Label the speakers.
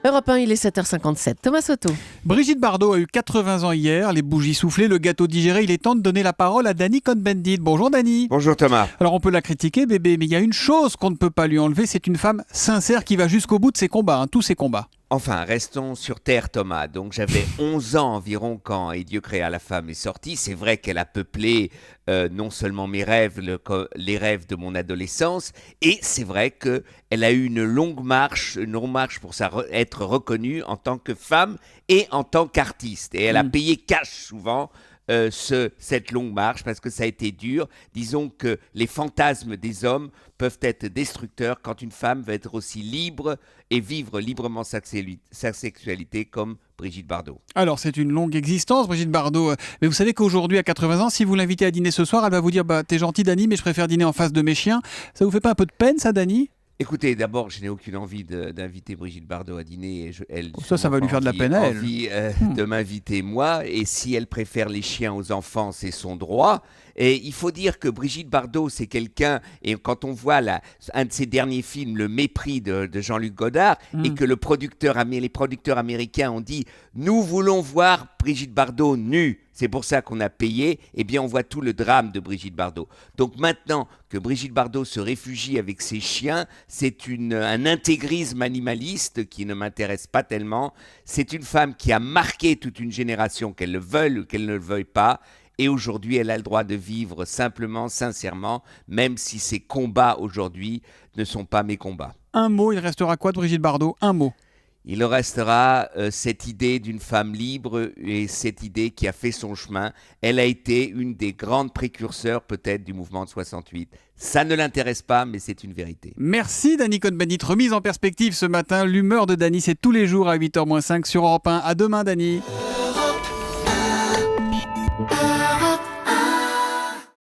Speaker 1: Europe 1, il est 7h57. Thomas Soto.
Speaker 2: Brigitte Bardot a eu 80 ans hier, les bougies soufflées, le gâteau digéré, il est temps de donner la parole à Dany Cohn-Bendit. Bonjour Dany.
Speaker 3: Bonjour Thomas.
Speaker 2: Alors on peut la critiquer bébé, mais il y a une chose qu'on ne peut pas lui enlever, c'est une femme sincère qui va jusqu'au bout de ses combats, tous ses combats.
Speaker 3: Enfin, restons sur Terre, Thomas. Donc, j'avais 11 ans environ quand Et Dieu créa la femme est sortie. C'est vrai qu'elle a peuplé non seulement mes rêves, les rêves de mon adolescence, et c'est vrai qu'elle a eu une longue marche pour être reconnue en tant que femme et en tant qu'artiste. Et elle a payé cash souvent cette longue marche parce que ça a été dur. Disons que les fantasmes des hommes peuvent être destructeurs quand une femme veut être aussi libre et vivre librement sa sexualité comme Brigitte Bardot.
Speaker 2: Alors c'est une longue existence Brigitte Bardot, mais vous savez qu'aujourd'hui à 80 ans, si vous l'invitez à dîner ce soir, elle va vous dire t'es gentil Dany, mais je préfère dîner en face de mes chiens. Ça vous fait pas un peu de peine ça Dany ?
Speaker 3: Écoutez, d'abord, je n'ai aucune envie d'inviter Brigitte Bardot à dîner.
Speaker 2: Ça va lui faire de la peine à elle.
Speaker 3: Envie de m'inviter moi. Et si elle préfère les chiens aux enfants, c'est son droit. Et il faut dire que Brigitte Bardot, c'est quelqu'un, et quand on voit un de ses derniers films, Le Mépris de Jean-Luc Godard, et que les producteurs américains ont dit « Nous voulons voir Brigitte Bardot nue ». C'est pour ça qu'on a payé. Eh bien, on voit tout le drame de Brigitte Bardot. Donc maintenant que Brigitte Bardot se réfugie avec ses chiens, c'est un intégrisme animaliste qui ne m'intéresse pas tellement. C'est une femme qui a marqué toute une génération, qu'elle le veuille ou qu'elle ne le veuille pas. Et aujourd'hui, elle a le droit de vivre simplement, sincèrement, même si ses combats aujourd'hui ne sont pas mes combats.
Speaker 2: Un mot, il restera quoi de Brigitte Bardot ? Un mot.
Speaker 3: Il restera cette idée d'une femme libre et cette idée qui a fait son chemin. Elle a été une des grandes précurseurs peut-être du mouvement de 68. Ça ne l'intéresse pas, mais c'est une vérité.
Speaker 2: Merci Dany Cohn-Bendit. Remise en perspective ce matin. L'humeur de Dany, c'est tous les jours à 8h-5 sur Europe 1. À demain Dany.